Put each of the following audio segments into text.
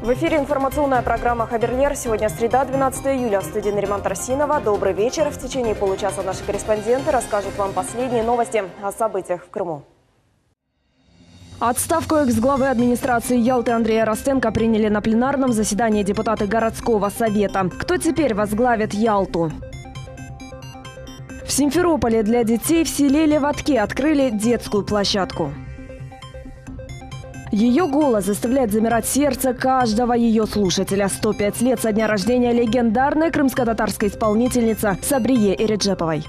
В эфире информационная программа «Хаберлер». Сегодня среда, 12 июля. В студии Нариман Тарсинова. Добрый вечер. В течение получаса наши корреспонденты расскажут вам последние новости о событиях в Крыму. Отставку экс-главы администрации Ялты Андрея Ростенко приняли на пленарном заседании депутаты городского совета. Кто теперь возглавит Ялту? В Симферополе для детей в селе Леватке открыли детскую площадку. Ее голос заставляет замирать сердце каждого ее слушателя. 105 лет со дня рождения легендарной крымско-татарской исполнительницы Сабрие Эреджеповой.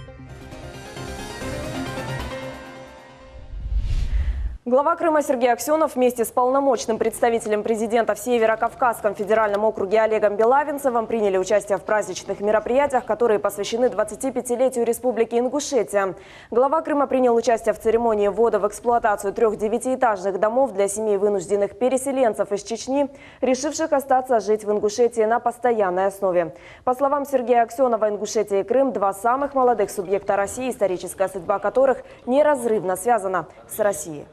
Глава Крыма Сергей Аксенов вместе с полномочным представителем президента в Северо-Кавказском федеральном округе Олегом Белавинцевым приняли участие в праздничных мероприятиях, которые посвящены 25-летию Республики Ингушетия. Глава Крыма принял участие в церемонии ввода в эксплуатацию 3 девятиэтажных домов для семей вынужденных переселенцев из Чечни, решивших остаться жить в Ингушетии на постоянной основе. По словам Сергея Аксенова, Ингушетия и Крым – два самых молодых субъекта России, историческая судьба которых неразрывно связана с Россией.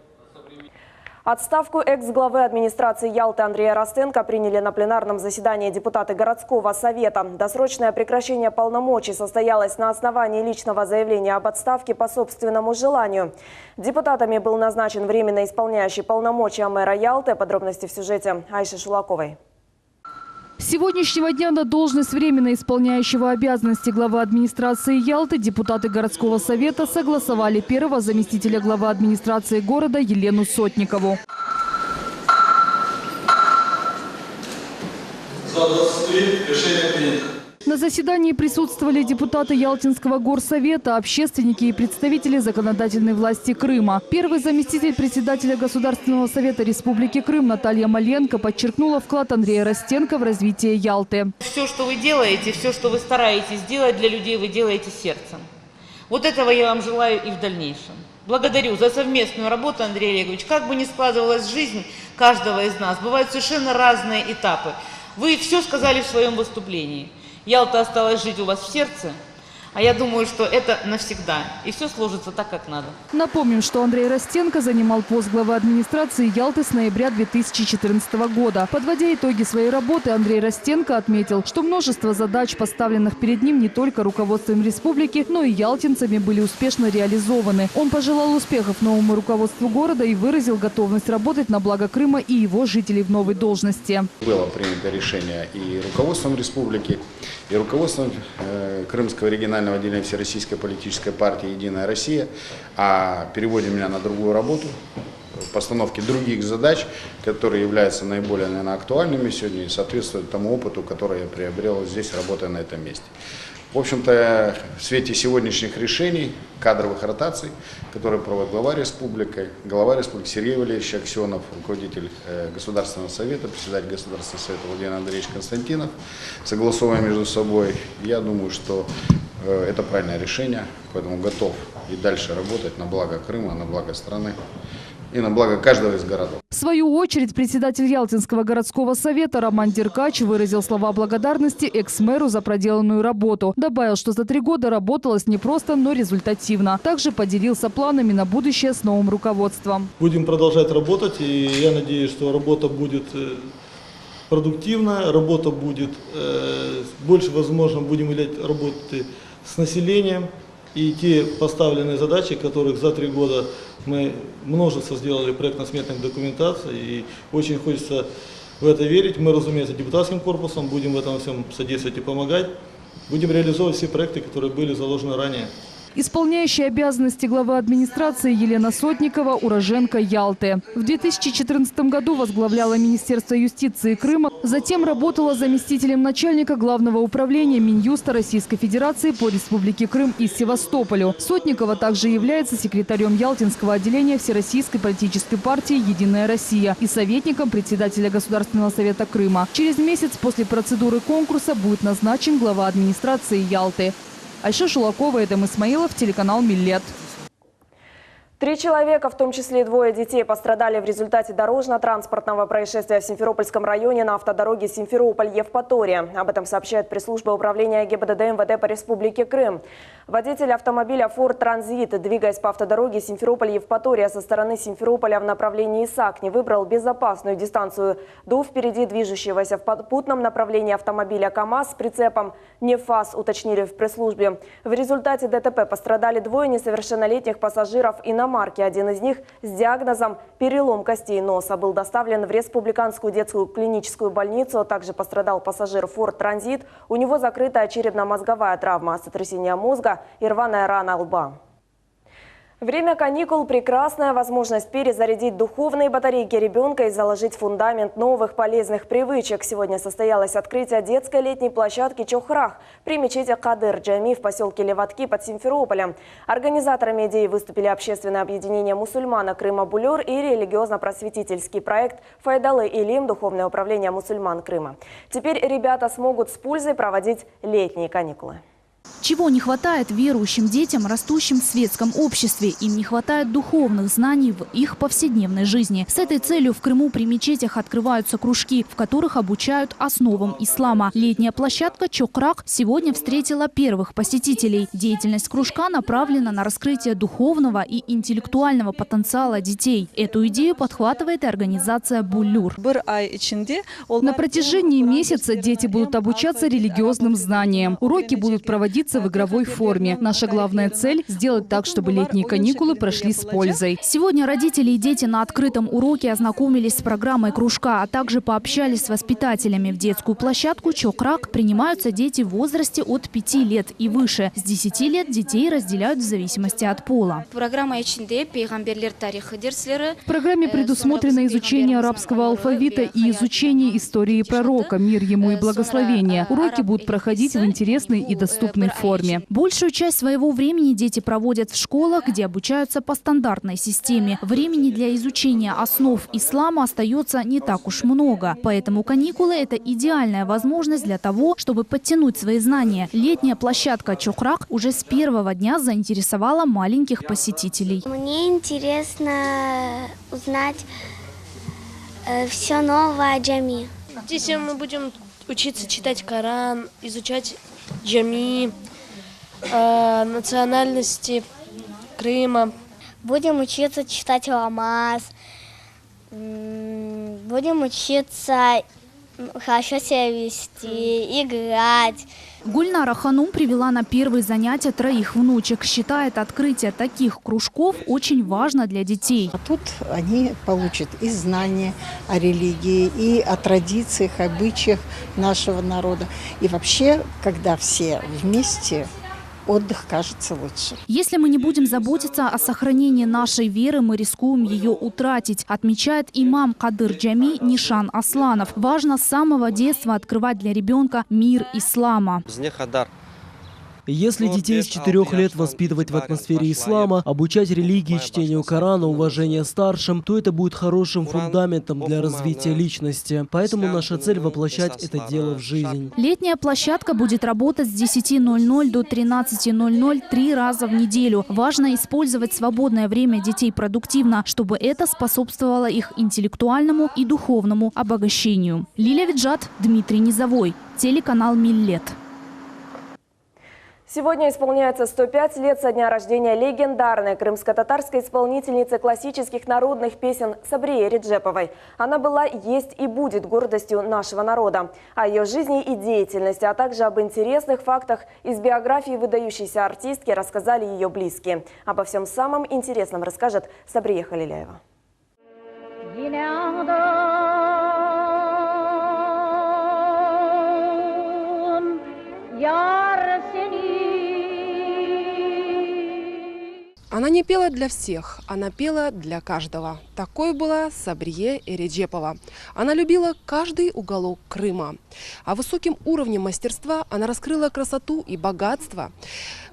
Отставку экс-главы администрации Ялты Андрея Ростенко приняли на пленарном заседании депутаты городского совета. Досрочное прекращение полномочий состоялось на основании личного заявления об отставке по собственному желанию. Депутатами был назначен временно исполняющий полномочия мэра Ялты. Подробности в сюжете Айши Шулаковой. С сегодняшнего дня на должность временно исполняющего обязанности главы администрации Ялты депутаты городского совета согласовали первого заместителя главы администрации города Елену Сотникову. За 23 решение принято. На заседании присутствовали депутаты Ялтинского горсовета, общественники и представители законодательной власти Крыма. Первый заместитель председателя Государственного совета Республики Крым Наталья Маленко подчеркнула вклад Андрея Ростенко в развитие Ялты. Все, что вы делаете, все, что вы стараетесь сделать для людей, вы делаете сердцем. Вот этого я вам желаю и в дальнейшем. Благодарю за совместную работу, Андрей Олегович. Как бы ни складывалась жизнь каждого из нас, бывают совершенно разные этапы. Вы все сказали в своем выступлении. Ялта осталась жить у вас в сердце, а я думаю, что это навсегда. И все сложится так, как надо. Напомним, что Андрей Ростенко занимал пост главы администрации Ялты с ноября 2014 года. Подводя итоги своей работы, Андрей Ростенко отметил, что множество задач, поставленных перед ним не только руководством республики, но и ялтинцами, были успешно реализованы. Он пожелал успехов новому руководству города и выразил готовность работать на благо Крыма и его жителей в новой должности. Было принято решение и руководством республики, и руководством Крымского регионального отделения Всероссийской политической партии «Единая Россия» о переводе меня на другую работу, постановке других задач, которые являются наиболее, наверное, актуальными сегодня и соответствуют тому опыту, который я приобрел здесь, работая на этом месте. В общем-то, в свете сегодняшних решений, кадровых ротаций, которые проводит глава республики Сергей Валерьевич Аксенов, руководитель Государственного совета, председатель Государственного совета Владимир Андреевич Константинов, согласовывая между собой, я думаю, что это правильное решение, поэтому готов и дальше работать на благо Крыма, на благо страны и на благо каждого из городов. В свою очередь, председатель Ялтинского городского совета Роман Деркач выразил слова благодарности экс-мэру за проделанную работу. Добавил, что за 3 года работалось непросто, но результативно. Также поделился планами на будущее с новым руководством. Будем продолжать работать, и я надеюсь, что работа будет продуктивная, работа будет больше, возможно, будем уделять работе с населением. И те поставленные задачи, которых за 3 года мы множество сделали проектно-сметных документаций, и очень хочется в это верить. Мы, разумеется, депутатским корпусом будем в этом всем содействовать и помогать. Будем реализовывать все проекты, которые были заложены ранее. Исполняющая обязанности главы администрации Елена Сотникова – уроженка Ялты. В 2014 году возглавляла Министерство юстиции Крыма, затем работала заместителем начальника Главного управления Минюста Российской Федерации по Республике Крым и Севастополю. Сотникова также является секретарем Ялтинского отделения Всероссийской политической партии «Единая Россия» и советником председателя Государственного совета Крыма. Через месяц после процедуры конкурса будет назначен глава администрации Ялты. Айша Шулакова, Эдем Исмаилов, телеканал «Миллет». 3 человека, в том числе 2 детей, пострадали в результате дорожно-транспортного происшествия в Симферопольском районе на автодороге Симферополь-Евпатория. Об этом сообщает пресс-служба управления ГИБДД МВД по Республике Крым. Водитель автомобиля Ford Transit, двигаясь по автодороге Симферополь-Евпатория со стороны Симферополя в направлении Исакни, выбрал безопасную дистанцию до впереди движущегося в попутном направлении автомобиля КАМАЗ с прицепом «Нефаз», уточнили в пресс-службе. В результате ДТП пострадали 2 несовершеннолетних пассажиров иномарки. Один из них с диагнозом перелом костей носа был доставлен в Республиканскую детскую клиническую больницу. Также пострадал пассажир Ford Transit. У него закрытая черепно-мозговая травма, сотрясение мозга и рваная рана лба. Время каникул – прекрасная возможность перезарядить духовные батарейки ребенка и заложить фундамент новых полезных привычек. Сегодня состоялось открытие детской летней площадки «Чохрах» при мечети Кадыр-Джами в поселке Леватки под Симферополем. Организаторами идеи выступили общественное объединение мусульмана Крыма «Булюр» и религиозно-просветительский проект «Файдалы Илим» Духовное управление мусульман Крыма. Теперь ребята смогут с пользой проводить летние каникулы. Чего не хватает верующим детям, растущим в светском обществе? Им не хватает духовных знаний в их повседневной жизни. С этой целью в Крыму при мечетях открываются кружки, в которых обучают основам ислама. Летняя площадка «Чохрах» сегодня встретила первых посетителей. Деятельность кружка направлена на раскрытие духовного и интеллектуального потенциала детей. Эту идею подхватывает и организация «Булюр». На протяжении месяца дети будут обучаться религиозным знаниям. Уроки будут проводиться в игровой форме. Наша главная цель – сделать так, чтобы летние каникулы прошли с пользой. Сегодня родители и дети на открытом уроке ознакомились с программой кружка, а также пообщались с воспитателями. В детскую площадку «Чохрах» принимаются дети в возрасте от 5 лет и выше. С 10 лет детей разделяют в зависимости от пола. В программе предусмотрено изучение арабского алфавита и изучение истории пророка, мир ему и благословения. Уроки будут проходить в интересной и доступной форме. Большую часть своего времени дети проводят в школах, где обучаются по стандартной системе. Времени для изучения основ ислама остается не так уж много. Поэтому каникулы – это идеальная возможность для того, чтобы подтянуть свои знания. Летняя площадка «Чохрах» уже с первого дня заинтересовала маленьких посетителей. Мне интересно узнать все новое о джами. Здесь мы будем учиться читать Коран, изучать джами, национальности Крыма. Будем учиться читать намаз, будем учиться хорошо себя вести, играть. Гульнара Ханум привела на первые занятия 3 внучек. Считает, открытие таких кружков очень важно для детей. А тут они получат и знания о религии, и о традициях, обычаях нашего народа. И вообще, когда все вместе, отдых кажется лучше. Если мы не будем заботиться о сохранении нашей веры, мы рискуем ее утратить, отмечает имам Кадыр-Джами Нишан Асланов. Важно с самого детства открывать для ребенка мир ислама. Если детей с 4 лет воспитывать в атмосфере ислама, обучать религии, чтению Корана, уважению старшим, то это будет хорошим фундаментом для развития личности. Поэтому наша цель – воплощать это дело в жизнь. Летняя площадка будет работать с 10:00 до 13:00 3 раза в неделю. Важно использовать свободное время детей продуктивно, чтобы это способствовало их интеллектуальному и духовному обогащению. Лилия Виджат, Дмитрий Низовой, телеканал «Миллет». Сегодня исполняется 105 лет со дня рождения легендарной крымско-татарской исполнительницы классических народных песен Сабрии Реджеповой. Она была, есть и будет гордостью нашего народа. О ее жизни и деятельности, а также об интересных фактах из биографии выдающейся артистки рассказали ее близкие. Обо всем самом интересном расскажет Сабрия Халиляева. Она не пела для всех, она пела для каждого. Такой была Сабрие Реджепова. Она любила каждый уголок Крыма. А высоким уровнем мастерства она раскрыла красоту и богатство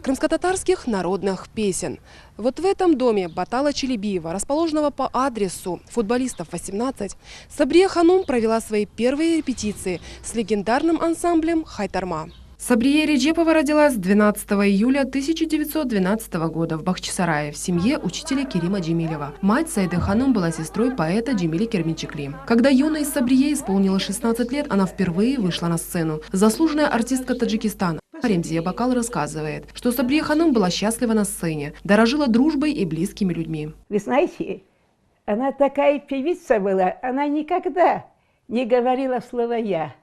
крымско-татарских народных песен. Вот в этом доме Батала Челебиева, расположенного по адресу Футболистов 18, Сабрия Ханум провела свои первые репетиции с легендарным ансамблем «Хайтарма». Сабрие Реджепова родилась 12 июля 1912 года в Бахчисарае в семье учителя Керима Джемилева. Мать Саиды Ханум была сестрой поэта Джемили Кермичекли. Когда юной Сабрие исполнилось 16 лет, она впервые вышла на сцену. Заслуженная артистка Таджикистана Ремзия Бакал рассказывает, что Сабрие Ханум была счастлива на сцене, дорожила дружбой и близкими людьми. Вы знаете, она такая певица была, она никогда не говорила слово «я».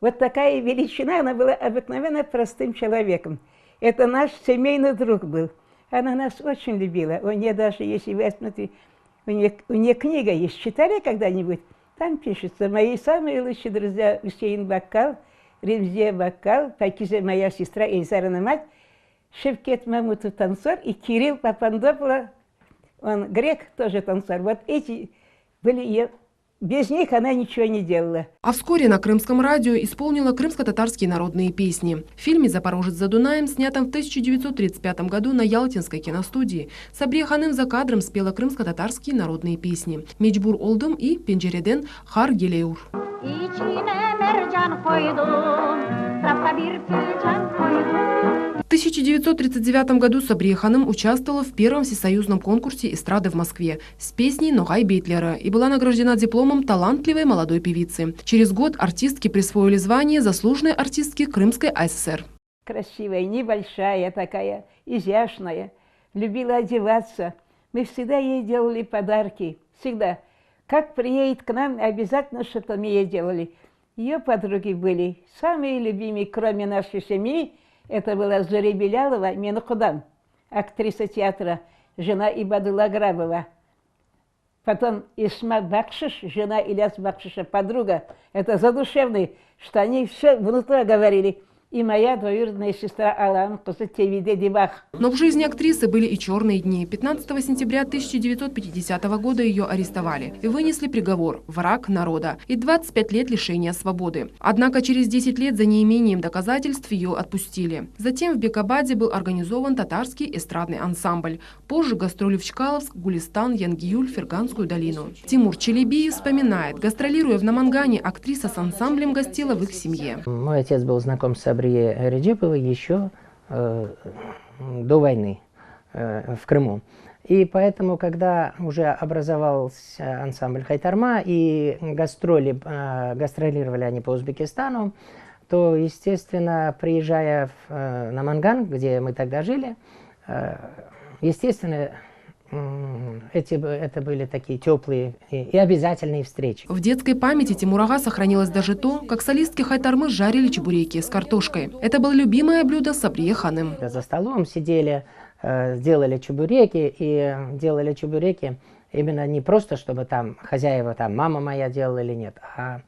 Вот такая величина, она была обыкновенно простым человеком. Это наш семейный друг был. Она нас очень любила. У нее даже, если вы смотрите, у нее книга есть. Читали когда-нибудь? Там пишется: мои самые лучшие друзья Хусейн Бакал, Ремзия Бакал, Пакиза моя сестра Эльзарина мать, Шевкет Мамутов танцор и Кирилл Папандопола, он грек, тоже танцор. Вот эти были ее. Без них она ничего не делала. А вскоре на Крымском радио исполнила крымско-татарские народные песни. В фильме «Запорожец за Дунаем», снятом в 1935 году на Ялтинской киностудии, Сабрие Ханум за кадром спела крымско-татарские народные песни «Мечбур олдум» и «Пенджереден хар гелеур». В 1939 году Сабрие Ханум участвовала в первом всесоюзном конкурсе эстрады в Москве с песней «Ногай Бейтлера» и была награждена дипломом талантливой молодой певицы. Через год артистке присвоили звание заслуженной артистки Крымской АССР. Красивая, небольшая такая, изящная, любила одеваться. Мы всегда ей делали подарки, всегда. Как приедет к нам, обязательно что-то мы ей делали. Ее подруги были самые любимые, кроме нашей семьи. Это была Зори Белялова Менухудан, актриса театра, жена Ибадулла Грабова. Потом Исма Бакшиш, жена Ильяс Бакшиша, подруга. Это задушевный, что они все внутри говорили. И моя двоюродная сестра Алан Кусатевиде Дебах. Но в жизни актрисы были и черные дни. 15 сентября 1950 года ее арестовали и вынесли приговор «Враг народа» и 25 лет лишения свободы. Однако через 10 лет за неимением доказательств ее отпустили. Затем в Бекабаде был организован татарский эстрадный ансамбль. Позже гастроли в Чкаловск, Гулистан, Янгиюль, Ферганскую долину. Тимур Челебиев вспоминает, гастролируя в Намангане, актриса с ансамблем гостила в их семье. Мой отец был знаком с Сабрие Реджеповой еще до войны в Крыму. И поэтому, когда уже образовался ансамбль Хайтарма и гастролировали они по Узбекистану, то, естественно, приезжая в Наманган, где мы тогда жили, естественно, это были такие теплые и обязательные встречи. В детской памяти Тимурага сохранилось даже то, как солистки Хайтармы жарили чебуреки с картошкой. Это было любимое блюдо Сабрие Ханум. За столом сидели, делали чебуреки, и делали чебуреки именно не просто, чтобы там хозяева, там мама моя делала или нет, а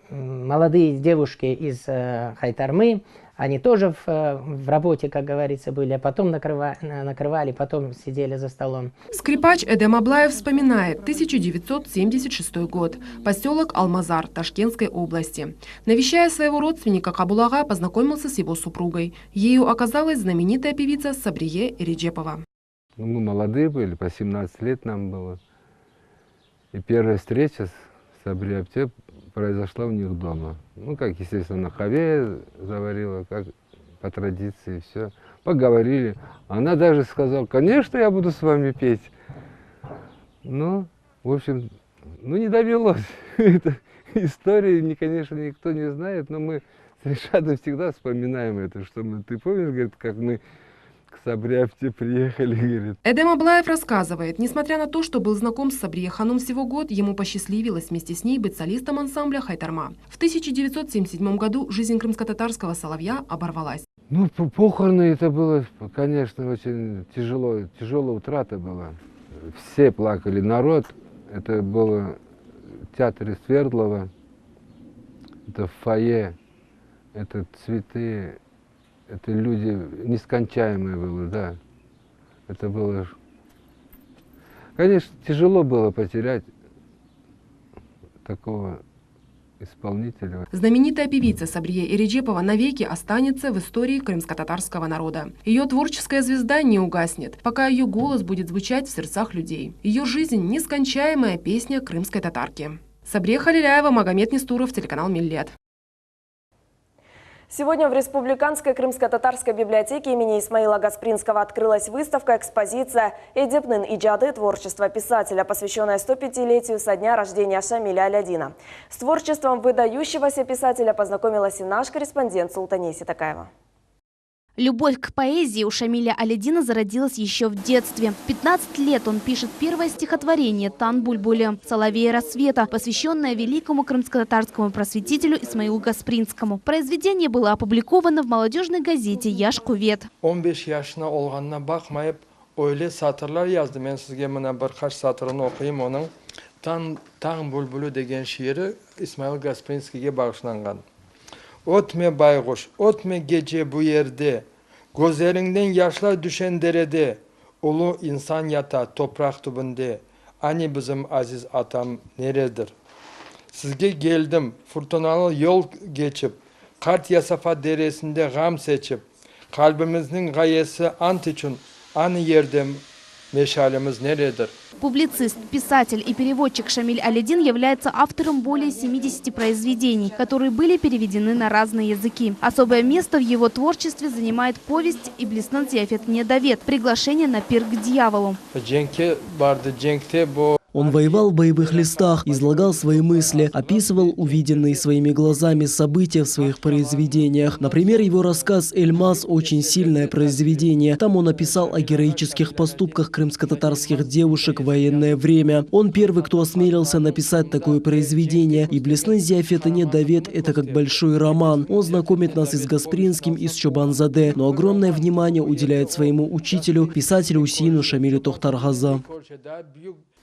молодые девушки из Хайтармы, они тоже в работе, как говорится, были, а потом накрывали, потом сидели за столом. Скрипач Эдем Аблаев вспоминает 1976 год, поселок Алмазар Ташкентской области. Навещая своего родственника Кабулага, познакомился с его супругой. Ею оказалась знаменитая певица Сабрие Реджепова. Мы молодые были, по 17 лет нам было. И первая встреча с Сабрие Реджеповой произошла у них дома. Ну, как, естественно, на хаве заварила, как по традиции, все. Поговорили. Она даже сказала: конечно, я буду с вами петь. Ну, в общем, не довелось. Эту историю, конечно, никто не знает, но мы с Ришадом всегда вспоминаем это, что ты помнишь, говорит, как мы к Сабрие приехали, говорит. Эдем Аблаев рассказывает, несмотря на то, что был знаком с Сабрие Ханум всего год, ему посчастливилось вместе с ней быть солистом ансамбля Хайтарма. В 1977 году жизнь крымско-татарского соловья оборвалась. Ну, похороны это было, конечно, очень тяжелая утрата была. Все плакали, народ. Это было в театре Свердлова, это фойе, это цветы. Это люди нескончаемые были, да. Это было... Конечно, тяжело было потерять такого исполнителя. Знаменитая певица Сабрие Реджепова навеки останется в истории крымско-татарского народа. Ее творческая звезда не угаснет, пока ее голос будет звучать в сердцах людей. Ее жизнь – нескончаемая песня крымской татарки. Сабрия Халиляева, Магомед Нестуров, телеканал Миллет. Сегодня в Республиканской крымско-татарской библиотеке имени Исмаила Гаспринского открылась выставка-экспозиция «Эдепнын иджады. Творчество писателя», посвященная 105-летию со дня рождения Шамиля Алядина. С творчеством выдающегося писателя познакомилась и наш корреспондент Султания Ситакаева. Любовь к поэзии у Шамиля Алядина зародилась еще в детстве. В 15 лет он пишет первое стихотворение «Тан Бульбуле» «Соловей рассвета», посвященное великому крымско-татарскому просветителю Исмаилу Гаспринскому. Произведение было опубликовано в молодежной газете «Яш Кувет». 15 yaşına olğanına bakmayıp öyle satırlar yazdı. Ben sizge mına birkaç satırını okuyayım onun. Tan Bülbülü degen şiiri İsmail Gasprinski'ye bağışlangan. Otme baykuş, otme gece bu yerde, gözlerinden yaşlar düşen derede, ulu insan yata toprak tübünde, ani bizim aziz atam neredir? Sizge geldim, fırtınalı yol geçip, Kart Yasafa deresinde gam seçip, kalbimizin gayesi ant için, ani yerde meşalimiz neredir? Публицист, писатель и переводчик Шамиль Алядин является автором более 70 произведений, которые были переведены на разные языки. Особое место в его творчестве занимает повесть «Иблиснын Зияфет Недовет» «Приглашение на пир к дьяволу». Он воевал в боевых листах, излагал свои мысли, описывал увиденные своими глазами события в своих произведениях. Например, его рассказ «Эльмаз» – очень сильное произведение. Там он описал о героических поступках крымско-татарских девушек в военное время. Он первый, кто осмелился написать такое произведение. «Иблиснын Зияфет Недовет» – это как большой роман. Он знакомит нас и с Гаспринским, и с Чобанзаде, но огромное внимание уделяет своему учителю, писателю Усейну Шамилю Тохтаргаза.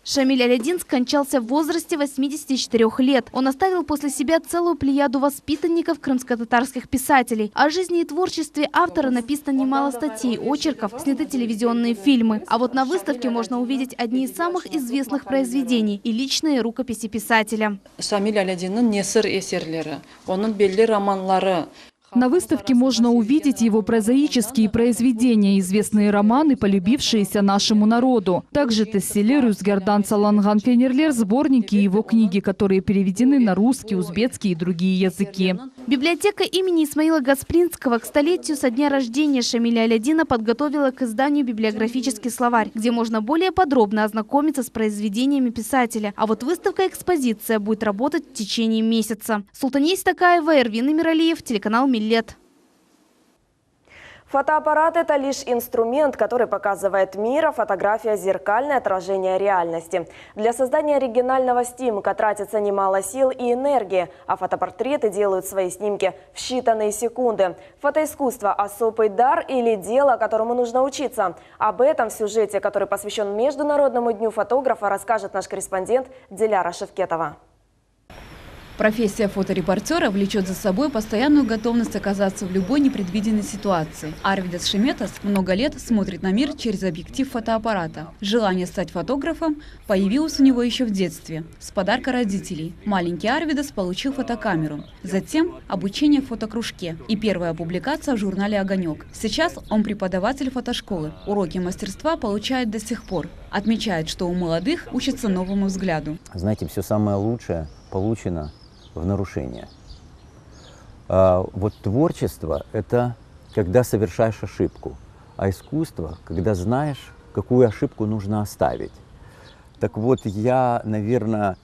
Шамиль Алядин скончался в возрасте 84 лет. Он оставил после себя целую плеяду воспитанников крымско-татарских писателей. О жизни и творчестве автора написано немало статей, очерков, сняты телевизионные фильмы. А вот на выставке можно увидеть одни из самых известных произведений и личные рукописи писателя. Шамиль Алядиннің несір эсерлері, оның белді романлары. На выставке можно увидеть его прозаические произведения, известные романы, полюбившиеся нашему народу. Также Тесселер, Юзгардан Саланган Фенерлер, сборники и его книги, которые переведены на русский, узбекский и другие языки. Библиотека имени Исмаила Гаспринского к столетию со дня рождения Шамиля Алядина подготовила к изданию библиографический словарь, где можно более подробно ознакомиться с произведениями писателя. А вот выставка-экспозиция будет работать в течение месяца. Султания Ситакаева, Эрвин Эмиралиев, телеканал «Миллет». Фотоаппарат – это лишь инструмент, который показывает мир, а фотография – зеркальное отражение реальности. Для создания оригинального снимка тратится немало сил и энергии, а фотопортреты делают свои снимки в считанные секунды. Фотоискусство – особый дар или дело, которому нужно учиться? Об этом в сюжете, который посвящен Международному дню фотографа, расскажет наш корреспондент Диляра Шевкетова. Профессия фоторепортера влечет за собой постоянную готовность оказаться в любой непредвиденной ситуации. Арвидас Шеметас много лет смотрит на мир через объектив фотоаппарата. Желание стать фотографом появилось у него еще в детстве, с подарка родителей. Маленький Арвидас получил фотокамеру. Затем обучение в фотокружке и первая публикация в журнале «Огонек». Сейчас он преподаватель фотошколы. Уроки мастерства получает до сих пор. Отмечает, что у молодых учатся новому взгляду. Знаете, все самое лучшее получено в нарушение. Вот творчество – это когда совершаешь ошибку, а искусство – когда знаешь, какую ошибку нужно оставить. Так вот, наверное,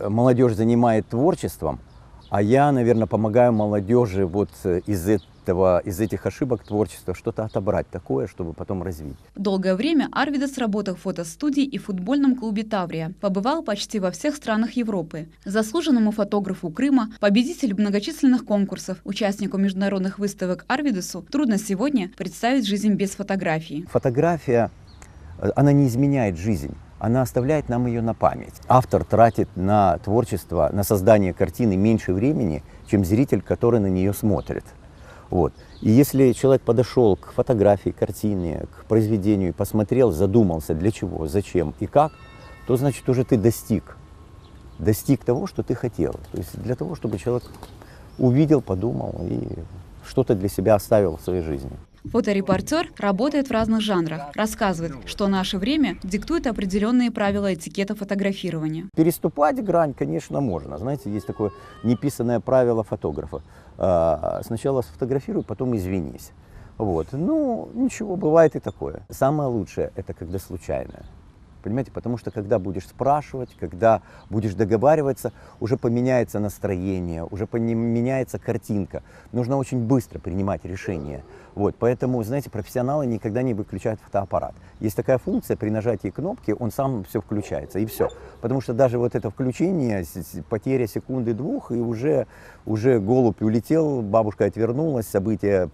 молодежь занимает творчеством, а я, наверное, помогаю молодежи вот из этих ошибок творчества что-то отобрать такое, чтобы потом развить. Долгое время Арвидас работал в фотостудии и футбольном клубе «Таврия». Побывал почти во всех странах Европы. Заслуженному фотографу Крыма, победителю многочисленных конкурсов, участнику международных выставок Арвидасу трудно сегодня представить жизнь без фотографии. Фотография, она не изменяет жизнь. Она оставляет нам ее на память. Автор тратит на творчество, на создание картины меньше времени, чем зритель, который на нее смотрит. Вот. И если человек подошел к фотографии, картине, к произведению, посмотрел, задумался, для чего, зачем и как, то значит уже ты достиг того, что ты хотел. То есть для того, чтобы человек увидел, подумал и что-то для себя оставил в своей жизни. Фоторепортер работает в разных жанрах, рассказывает, что наше время диктует определенные правила этикета фотографирования. Переступать грань, конечно, можно. Знаете, есть такое неписанное правило фотографа. Сначала сфотографируй, потом извинись. Вот. Ну, ничего, бывает и такое. Самое лучшее – это когда случайное. Понимаете, потому что когда будешь спрашивать, когда будешь договариваться, уже поменяется настроение, уже поменяется картинка. Нужно очень быстро принимать решения. Вот, поэтому, знаете, профессионалы никогда не выключают фотоаппарат. Есть такая функция, при нажатии кнопки он сам все включается, и все. Потому что даже вот это включение, потеря секунды-двух, и уже голубь улетел, бабушка отвернулась, событие,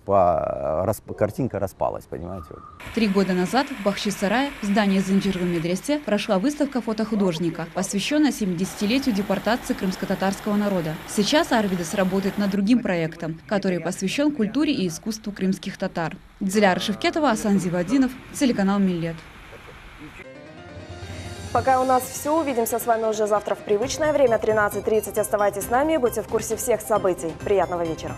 картинка распалась, понимаете. 3 года назад в Бахчисарае, в здании Зинджирга медресе, прошла выставка фотохудожника, посвященная 70-летию депортации крымско-татарского народа. Сейчас Арвидес работает над другим проектом, который посвящен культуре и искусству крымских татар. Диляра Шевкетова, Асан Зивадинов, телеканал Миллет. Пока у нас все. Увидимся с вами уже завтра в привычное время 13:30. Оставайтесь с нами, будьте в курсе всех событий. Приятного вечера.